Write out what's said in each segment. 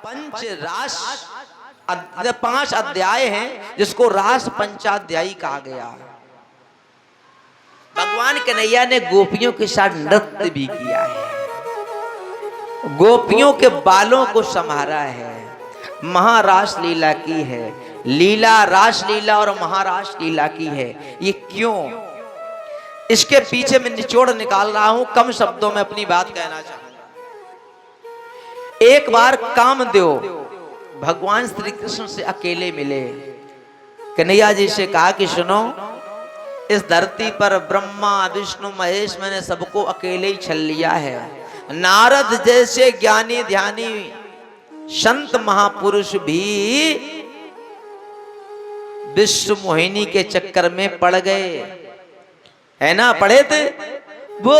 पंच रास 5 अध्याय हैं जिसको रास पंचाध्यायी कहा गया। भगवान कन्हैया ने गोपियों के साथ नृत्य भी किया है, गोपियों के बालों को संवारा है, महारास लीला की है। लीला रास लीला और महारास लीला की है। ये क्यों? इसके पीछे मैं निचोड़ निकाल रहा हूं, कम शब्दों में अपनी बात कहना चाहूंगा। एक बार कामदेव भगवान श्री कृष्ण से अकेले मिले। कन्हैया जी से कहा कि सुनो, इस धरती पर ब्रह्मा विष्णु महेश मैंने सबको अकेले ही छल लिया है। नारद जैसे ज्ञानी ध्यानी संत महापुरुष भी विश्व मोहिनी के चक्कर में पड़ गए, है ना, पड़े थे वो।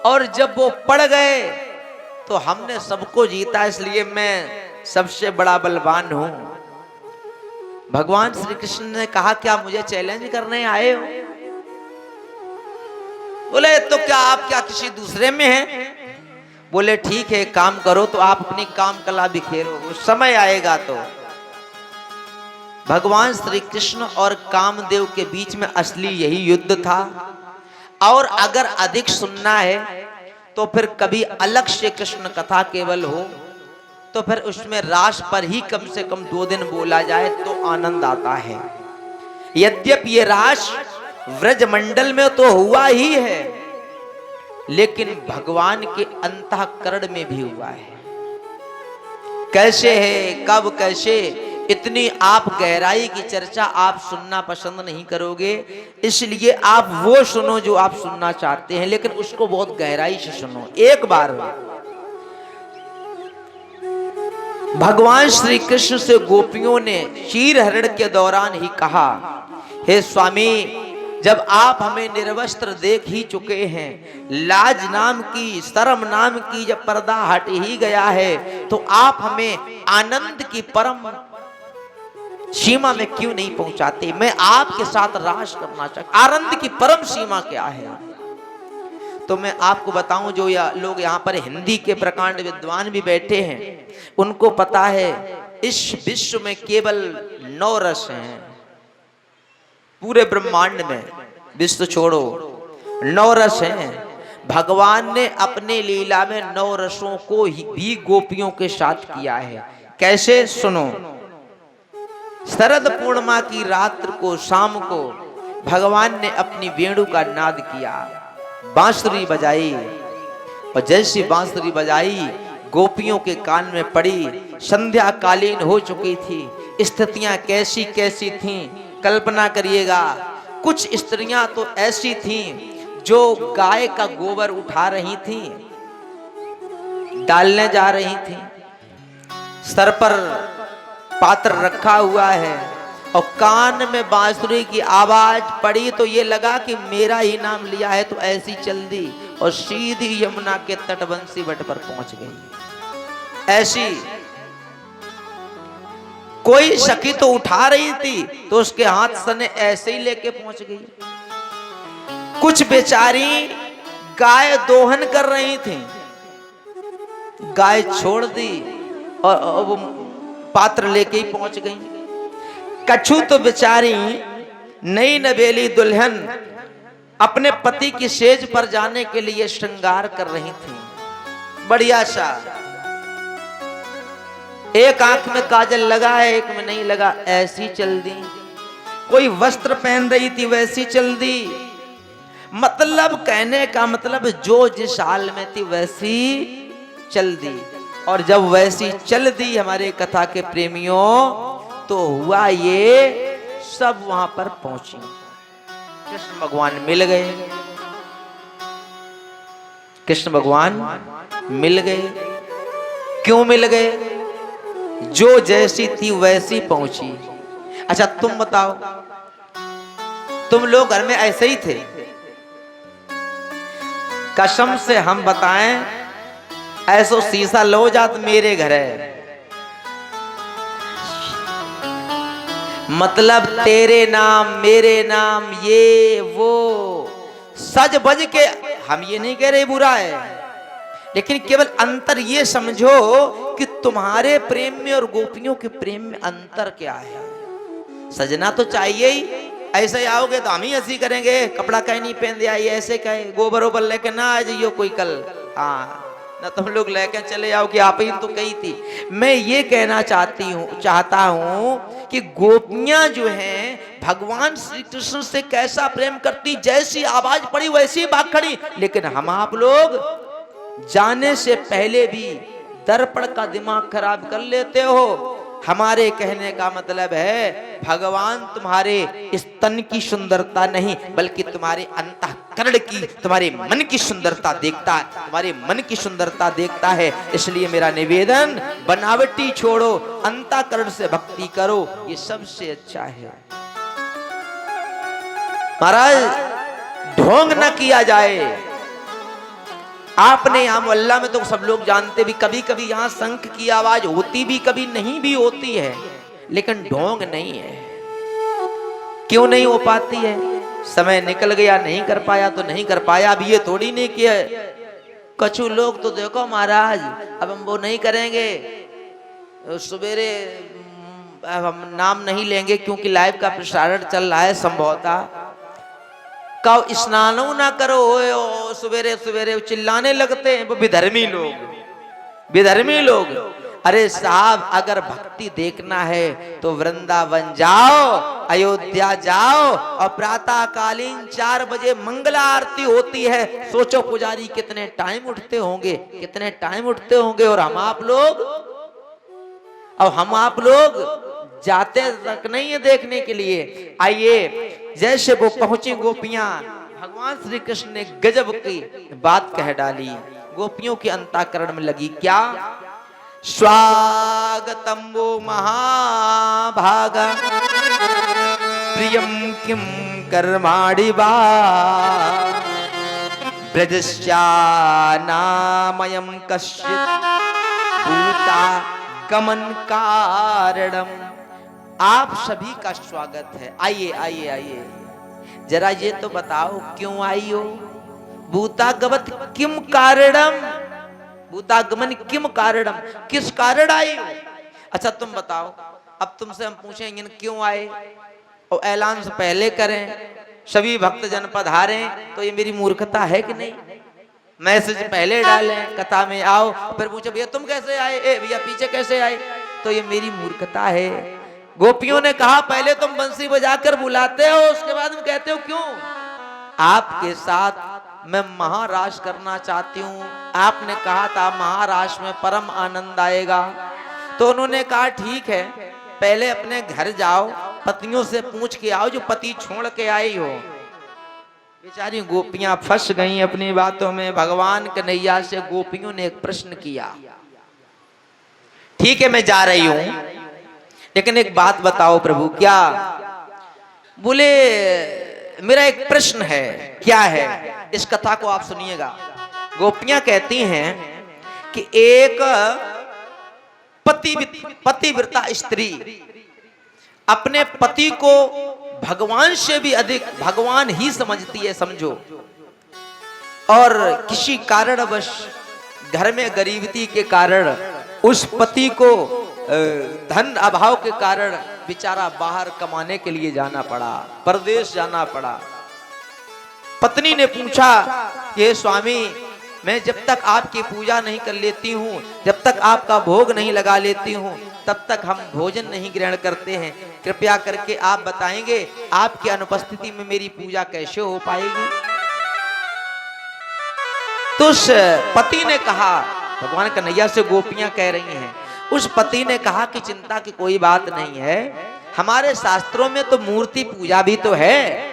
और जब वो पड़ गए तो हमने सबको जीता, इसलिए मैं सबसे बड़ा बलवान हूं। भगवान श्री कृष्ण ने कहा, क्या मुझे चैलेंज करने आए हो? बोले तो क्या आप क्या किसी दूसरे में हैं? बोले ठीक है, काम करो तो आप अपनी काम कला बिखेरो, उस समय आएगा तो। भगवान श्री कृष्ण और कामदेव के बीच में असली यही युद्ध था। और अगर अधिक सुनना है तो फिर कभी अलग से कृष्ण कथा केवल हो तो फिर उसमें रास पर ही कम से कम 2 दिन बोला जाए तो आनंद आता है। यद्यपि ये रास व्रजमंडल में तो हुआ ही है, लेकिन भगवान के अंतःकरण में भी हुआ है। कैसे है, कब, कैसे, इतनी आप गहराई की चर्चा आप सुनना पसंद नहीं करोगे, इसलिए आप वो सुनो जो आप सुनना चाहते हैं, लेकिन उसको बहुत गहराई से सुनो। एक बार भगवान श्री कृष्ण से गोपियों ने चीरहरण के दौरान ही कहा, हे स्वामी, जब आप हमें निर्वस्त्र देख ही चुके हैं, लाज नाम की, शर्म नाम की जब पर्दा हट ही गया है, तो आप हमें आनंद की परम सीमा में क्यों नहीं पहुंचाते? मैं आपके साथ रास करना चाहता। आनंद की परम सीमा क्या है? तो मैं आपको बताऊं, जो लोग यहाँ पर हिंदी के प्रकांड विद्वान भी बैठे हैं, उनको पता है इस विश्व में केवल 9 रस हैं। पूरे ब्रह्मांड में, विश्व छोड़ो, 9 रस हैं। भगवान ने अपने लीला में 9 रसों को भी गोपियों के साथ किया है। कैसे? सुनो। शरद पूर्णिमा की रात्र को, शाम को भगवान ने अपनी वेणु का नाद किया, बांसुरी बजाई, और जैसी बांसुरी बजाई गोपियों के कान में पड़ी। संध्या कालीन हो चुकी थी। स्थितियां कैसी कैसी थीं, कल्पना करिएगा। कुछ स्त्रियां तो ऐसी थीं जो गाय का गोबर उठा रही थीं, डालने जा रही थीं, सर पर पात्र रखा हुआ है और कान में बांसुरी की आवाज पड़ी तो ये लगा कि मेरा ही नाम लिया है, तो ऐसी चल दी और सीधी यमुना के तटबंसी वट पर पहुंच गई। ऐसी कोई सखी तो उठा रही थी तो उसके हाथ सने ऐसे ही लेके पहुंच गई। कुछ बेचारी गाय दोहन कर रही थी, गाय छोड़ दी और वो पात्र लेके ही पहुंच गई। कछु तो बेचारी नई नवेली दुल्हन अपने पति की सेज पर जाने के लिए श्रृंगार कर रही थी, बढ़िया सा। एक आंख में काजल लगा है, एक में नहीं लगा, ऐसी चल दी। कोई वस्त्र पहन रही थी, वैसी चल दी। मतलब कहने का मतलब जो जिस हाल में थी वैसी चल दी। और जब वैसी चल दी हमारे कथा के प्रेमियों, तो हुआ ये, सब वहां पर पहुंची। कृष्ण भगवान मिल गए, कृष्ण भगवान मिल गए। क्यों मिल गए? जो जैसी थी वैसी पहुंची। अच्छा तुम बताओ, तुम लोग घर में ऐसे ही थे? कसम से हम बताएं, ऐसो शीशा लो जात मेरे घर है, मतलब तेरे नाम मेरे नाम ये वो सज बज के। हम ये नहीं कह रहे बुरा है, लेकिन केवल अंतर ये समझो कि तुम्हारे प्रेम में और गोपियों के प्रेम में अंतर क्या है। सजना तो चाहिए ही, ऐसे ही आओगे तो हम ही ऐसी करेंगे, कपड़ा कहीं नहीं पहन दिया, ऐसे कहे गोबर ओबर लेके ना आ जाइयो कोई कल, हाँ ना तुम लोग लेके चले आओ कि आप ही तो कही थी। मैं ये कहना चाहता हूं कि गोपियां जो हैं भगवान श्री कृष्ण से कैसा प्रेम करती, जैसी आवाज पड़ी वैसी भाग खड़ी। लेकिन हम आप लोग जाने से पहले भी दर्पण का दिमाग खराब कर लेते हो। हमारे कहने का मतलब है भगवान तुम्हारे इस तन की सुंदरता नहीं बल्कि तुम्हारे अंतःकरण की, तुम्हारे मन की सुंदरता देखता है, तुम्हारे मन की सुंदरता देखता है। इसलिए मेरा निवेदन, बनावटी छोड़ो, अंतःकरण से भक्ति करो, ये सबसे अच्छा है। महाराज ढोंग न किया जाए। आपने यहाँ मोहल्ला में तो सब लोग जानते भी, कभी कभी यहाँ शंख की आवाज होती भी, कभी नहीं भी होती है, लेकिन ढोंग नहीं है। क्यों नहीं हो पाती है? समय निकल गया, नहीं कर पाया तो नहीं कर पाया। अब ये थोड़ी नहीं किया कछु लोग तो देखो महाराज अब हम वो नहीं करेंगे, सवेरे हम नाम नहीं लेंगे क्योंकि लाइव का प्रसारण चल रहा है, संभवतः कब स्नानो ना करो सवेरे सवेरे चिल्लाने लगते हैं वो विधर्मी लोग। अरे साहब अगर भक्ति देखना है तो वृंदावन जाओ, अयोध्या जाओ और प्रातः कालीन 4 बजे मंगला आरती होती है। सोचो पुजारी कितने टाइम उठते होंगे और हम आप लोग जाते तक नहीं है देखने के लिए। आइए, जैसे वो पहुंची गोपियां, भगवान श्री कृष्ण ने गजब की बात कह डाली। गोपियों के अंतःकरण में लगी क्या? स्वागतम वो महाभागा प्रियम किम कर्माणि वा ब्रजस्या नामयम कश्चित् भूता गमन कारणम। आप सभी का स्वागत है। आइए जरा ये तो बताओ क्यों आई हो? भूतागमन किम कारणम, भूतागमन किम कारणम, किस कारण आई हो? अच्छा तुम बताओ, अब तुमसे हम पूछेंगे क्यों आए और ऐलान से पहले करें, सभी भक्त जन पधारें, तो ये मेरी मूर्खता है कि नहीं? मैसेज पहले डालें, कथा में आओ, फिर पूछो भैया तुम कैसे आए, भैया पीछे कैसे आए, तो ये मेरी मूर्खता है। गोपियों ने कहा पहले तुम बंसी बजाकर बुलाते हो, उसके बाद में कहते हो क्यों? आपके साथ मैं महारास करना चाहती हूँ। आपने कहा था महारास में परम आनंद आएगा, तो उन्होंने कहा ठीक है, पहले अपने घर जाओ, पत्नियों से पूछ के आओ जो पति छोड़ के आई हो। बेचारी गोपियां फंस गईं अपनी बातों में। भगवान कन्हैया से गोपियों ने एक प्रश्न किया, ठीक है मैं जा रही हूं, लेकिन एक बात बताओ प्रभु। क्या? बोले मेरा एक प्रश्न है। क्या है? इस कथा को आप सुनिएगा। गोपियां कहती हैं कि एक पतिव्रता स्त्री अपने पति को भगवान से भी अधिक भगवान ही समझती है, समझो, और किसी कारणवश घर में गरीबी के कारण उस पति को धन अभाव के कारण बेचारा बाहर कमाने के लिए जाना पड़ा, परदेश जाना पड़ा। पत्नी ने पूछा कि स्वामी मैं जब तक आपकी पूजा नहीं कर लेती हूँ, जब तक आपका भोग नहीं लगा लेती हूँ, तब तक हम भोजन नहीं ग्रहण करते हैं। कृपया करके आप बताएंगे आपकी अनुपस्थिति में मेरी पूजा कैसे हो पाएगी? तो उस पति ने कहा, भगवान कन्हैया से गोपियां कह रही हैं, उस पति ने कहा कि चिंता की कोई बात नहीं है, हमारे शास्त्रों में तो मूर्ति पूजा भी तो है।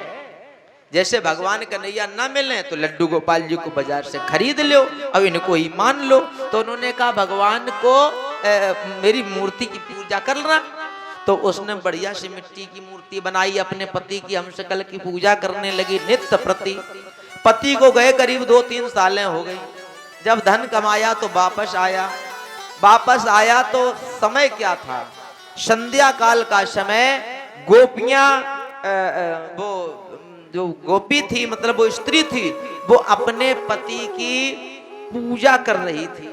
जैसे भगवान कन्हैया न मिले तो लड्डू गोपाल जी को बाजार से खरीद लो और इनको ही मान लो। तो उन्होंने कहा भगवान को मेरी मूर्ति की पूजा करना। तो उसने बढ़िया सी मिट्टी की मूर्ति बनाई, अपने पति की हमशक्ल की पूजा करने लगी नित्य प्रति। पति को गए करीब 2-3 सालें हो गई। जब धन कमाया तो वापस आया तो समय क्या था? संध्या काल का समय। गोपियां वो जो गोपी थी, मतलब वो स्त्री थी, वो अपने पति की पूजा कर रही थी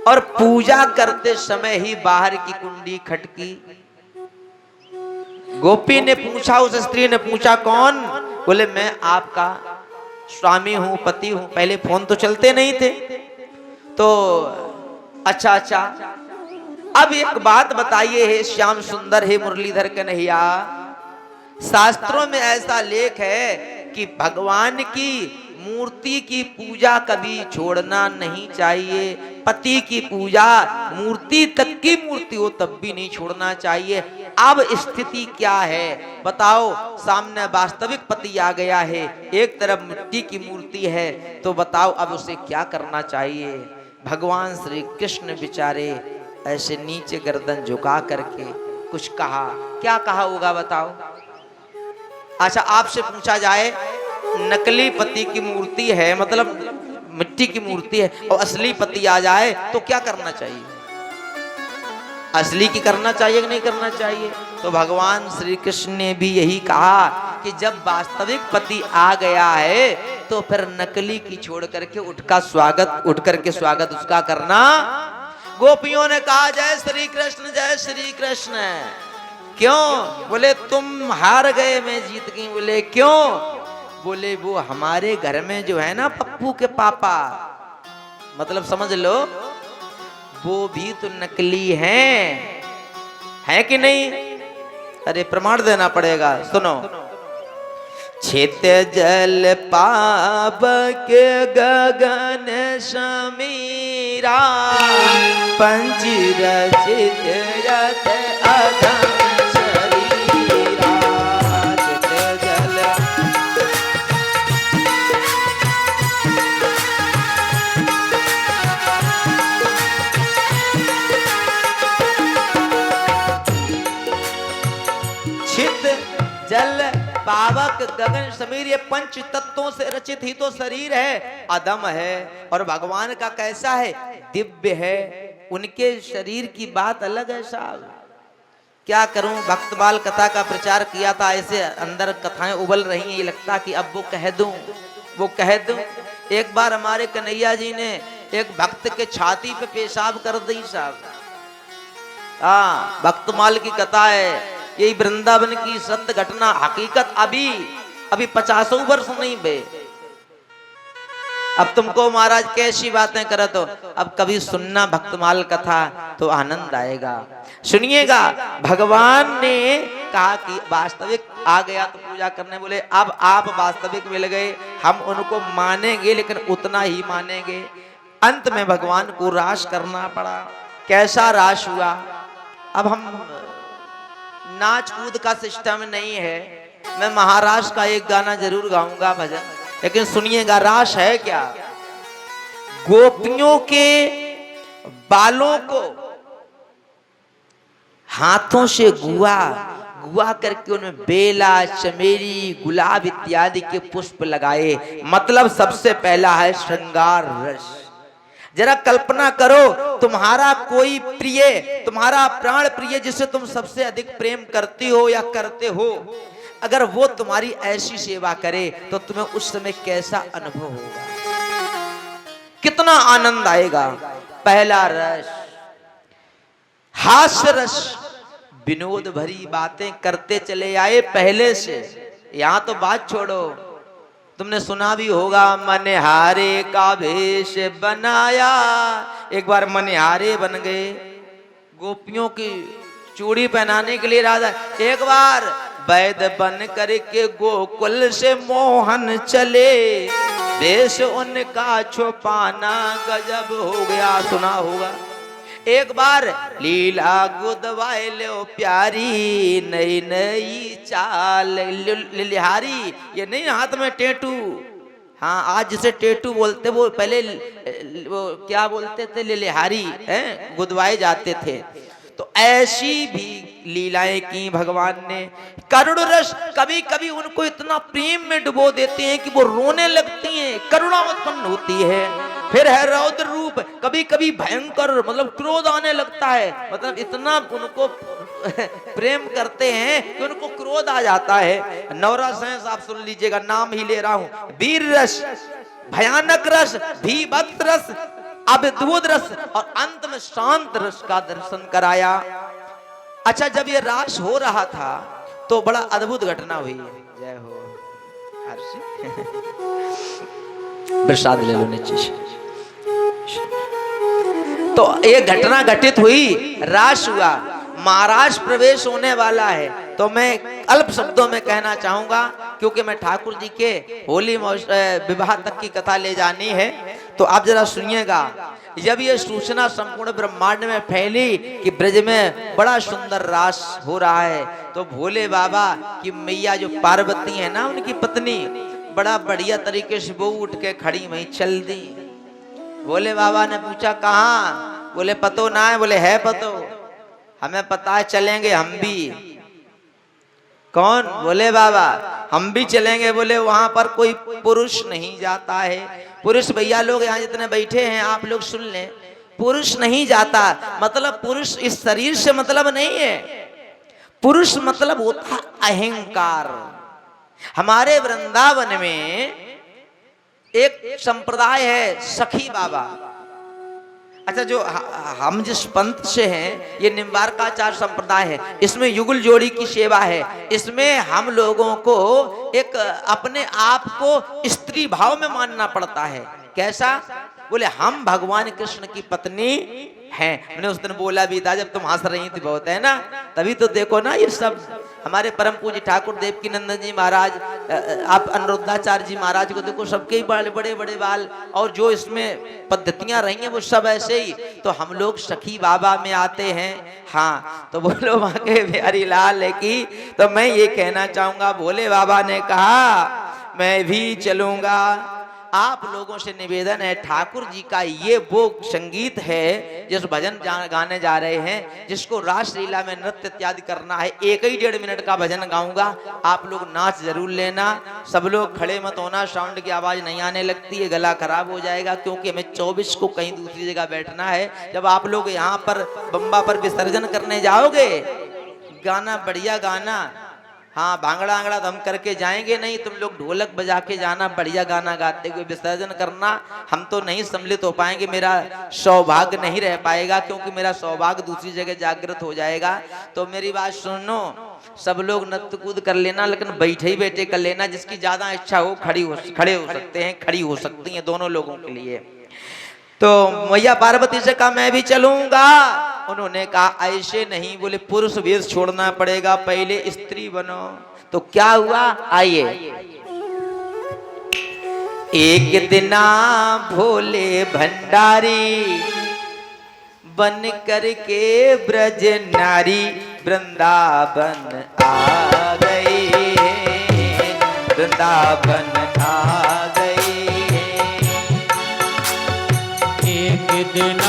और पूजा करते समय ही बाहर की कुंडी खटकी। गोपी ने पूछा, उस स्त्री ने पूछा, कौन? बोले मैं आपका स्वामी हूं, पति हूं। पहले फोन तो चलते नहीं थे। तो अच्छा अच्छा, अब एक बात बताइए, हे श्याम सुंदर, हे मुरलीधर कन्हैया, शास्त्रों में ऐसा लेख है कि भगवान की मूर्ति की पूजा कभी छोड़ना नहीं चाहिए। पति की पूजा, मूर्ति तक की मूर्ति हो तब भी नहीं छोड़ना चाहिए। अब स्थिति क्या है बताओ? सामने वास्तविक पति आ गया है, एक तरफ मिट्टी की मूर्ति है, तो बताओ अब उसे क्या करना चाहिए? भगवान श्री कृष्ण बेचारे ऐसे नीचे गर्दन झुका करके कुछ कहा। क्या कहा होगा बताओ? अच्छा, आपसे पूछा जाए, नकली पति की मूर्ति है, मतलब मिट्टी की मूर्ति है, और असली पति आ जाए तो क्या करना चाहिए? असली की करना चाहिए कि नहीं करना चाहिए? तो भगवान श्री कृष्ण ने भी यही कहा कि जब वास्तविक पति आ गया है तो फिर नकली की छोड़ करके उठ करके स्वागत उसका करना। गोपियों ने कहा, जय श्री कृष्ण, जय श्री कृष्ण। क्यों? बोले तुम हार गए, मैं जीत गई। बोले क्यों? बोले वो हमारे घर में जो है ना पप्पू के पापा, मतलब समझ लो वो भी तो नकली हैं, कि नहीं? अरे प्रमाण देना पड़ेगा, सुनो। छित जल पावक गगन समीरा, पंच रचित यत अगम शरीरा। छित जल जल पावक गगन समीर, ये पंच तत्वों से रचित ही तो शरीर है, अदम है। और भगवान का कैसा है? दिव्य है। उनके शरीर की बात अलग है साहब। क्या करूं, भक्तबाल कथा का प्रचार किया था, ऐसे अंदर कथाएं उबल रही हैं, ये लगता कि अब वो कह दूं। एक बार हमारे कन्हैया जी ने एक भक्त के छाती पे पेशाब कर दी साहब। हाँ, भक्तमाल की कथा है, यही वृंदावन की सत्य घटना, हकीकत। अभी 50 वर्ष नहीं बे। अब तुमको महाराज कैसी बातें करे, तो अब कभी सुनना भक्तमाल कथा तो आनंद आएगा। सुनिएगा, भगवान ने कहा कि वास्तविक आ गया तो पूजा करने। बोले अब आप वास्तविक मिल गए, हम उनको मानेंगे, लेकिन उतना ही मानेंगे। अंत में भगवान को रास करना पड़ा। कैसा रास हुआ? अब हम नाच कूद का सिस्टम नहीं है। मैं महाराष्ट्र का एक गाना जरूर गाऊंगा, भजन, लेकिन सुनिएगा रास है क्या। गोपियों के बालों को हाथों से गुआ करके उनमें बेला, चमेली, गुलाब इत्यादि के पुष्प लगाए। मतलब सबसे पहला है श्रृंगार रस। जरा कल्पना करो, तुम्हारा कोई प्रिय, तुम्हारा प्राण प्रिय, जिसे तुम सबसे अधिक प्रेम करती हो या करते हो, अगर वो तुम्हारी ऐसी सेवा करे तो तुम्हें उस समय कैसा अनुभव होगा? कितना आनंद आएगा। पहला रस हास्य रस, विनोद भरी बातें करते चले आए पहले से। यहां तो बात छोड़ो, तुमने सुना भी होगा, मनिहारे का भेष बनाया। एक बार मनिहारे बन गए, गोपियों की चूड़ी पहनाने के लिए राजा। एक बार वैद बन करके गोकुल से मोहन चले, देश उनका छुपाना गजब हो गया, सुना होगा। एक बार लीला गुदवाए लो प्यारी, नई नई चाल लिलिहारी। ये नहीं हाथ में टेटू, हाँ आज जिसे टेटू बोलते, वो पहले वो क्या बोलते थे, लिलिहारी हैं, गुदवाए जाते थे। तो ऐसी भी लीलाएं की भगवान ने। करुण रस, कभी कभी उनको इतना प्रेम में डुबो देते हैं कि वो रोने लगती हैं, करुणा उत्पन्न होती है। फिर है रौद्र रूप, कभी कभी भयंकर, मतलब क्रोध आने लगता है, मतलब इतना उनको प्रेम करते हैं कि उनको क्रोध आ जाता है। नवरस हैं, आप सुन लीजिएगा, नाम ही ले रहा हूं। वीर रस, भयानक रस, भीभत्स रस, अद्भुत रस और अंत में शांत रस का दर्शन कराया। अच्छा, जब ये रास हो रहा था तो बड़ा अद्भुत घटना हुई। जय हो प्रसाद ले लो नीचे से। तो एक घटना घटित हुई, रास हुआ, महाराज प्रवेश होने वाला है। तो मैं अल्प शब्दों में कहना चाहूंगा, क्योंकि मैं ठाकुर जी के होली विवाह तक की कथा ले जानी है, तो आप जरा सुनिएगा। जब ये सूचना संपूर्ण ब्रह्मांड में फैली कि ब्रज में बड़ा सुंदर रास हो रहा है, तो भोले बाबा की मैया जो पार्वती है ना, उनकी पत्नी, बड़ा बढ़िया तरीके से वो उठ के खड़ी वहीं चल दी। भोले बाबा ने पूछा कहाँ? बोले पतो ना है। बोले है पतो, हमें पता है, चलेंगे हम भी। कौन? बोले बाबा हम भी चलेंगे। बोले वहां पर कोई पुरुष नहीं जाता है। पुरुष भैया लोग यहाँ जितने बैठे हैं आप लोग सुन लें, पुरुष नहीं जाता मतलब पुरुष इस शरीर से मतलब नहीं है। पुरुष मतलब होता अहंकार। हमारे वृंदावन में एक संप्रदाय है सखी बाबा। अच्छा, जो हम जिस पंथ से हैं, ये निम्बारकाचार्य संप्रदाय है, इसमें युगल जोड़ी की सेवा है। इसमें हम लोगों को एक अपने आप को स्त्री भाव में मानना पड़ता है। कैसा? बोले हम भगवान कृष्ण की पत्नी हैं। मैंने उस दिन बोला भी था, जब तुम हंस रही थी बहुत, है ना, तभी तो देखो ना ये सब। हमारे परम पूज्य ठाकुर देवकी नंदन जी महाराज, आप अनुरुद्धाचार्य जी महाराज को देखो, सबके ही बड़े बड़े बाल, और जो इसमें पद्धतियां रही हैं वो सब ऐसे ही। तो हम लोग सखी बाबा में आते हैं। हाँ, तो बोलो वहां के बिहारी लाल है की। तो मैं ये कहना चाहूंगा, भोले बाबा ने कहा मैं भी चलूंगा। आप लोगों से निवेदन है, ठाकुर जी का ये वो संगीत है जिस भजन गाने जा रहे हैं, जिसको रास लीला में नृत्य इत्यादि करना है, 1-1.5 मिनट का भजन गाऊंगा। आप लोग नाच जरूर लेना। सब लोग खड़े मत होना, साउंड की आवाज नहीं आने लगती है, गला खराब हो जाएगा, क्योंकि हमें 24 को कहीं दूसरी जगह बैठना है। जब आप लोग यहाँ पर बम्बा पर विसर्जन करने जाओगे, गाना बढ़िया गाना, हाँ, भांगड़ा आंगड़ा दम करके जाएंगे नहीं, तुम लोग ढोलक बजा के जाना, बढ़िया गाना गाते हुए विसर्जन करना। हम तो नहीं सम्मिलित हो पाएंगे, मेरा सौभाग्य नहीं रह पाएगा, क्योंकि मेरा सौभाग्य दूसरी जगह जागृत हो जाएगा। तो मेरी बात सुनो, सब लोग नृत्य कूद कर लेना, लेकिन बैठे ही बैठे कर लेना। जिसकी ज्यादा इच्छा हो खड़े हो सकते हैं, खड़ी हो सकती हैं, दोनों लोगों के लिए। तो मैया पार्वती से कहा मैं भी चलूंगा। उन्होंने कहा ऐसे नहीं, बोले पुरुष वेश छोड़ना पड़ेगा, पहले स्त्री बनो। तो क्या हुआ, आइए। एक दिना भोले भंडारी बन करके ब्रज नारी वृंदावन आ गए, वृंदावन आ गए। एक दिन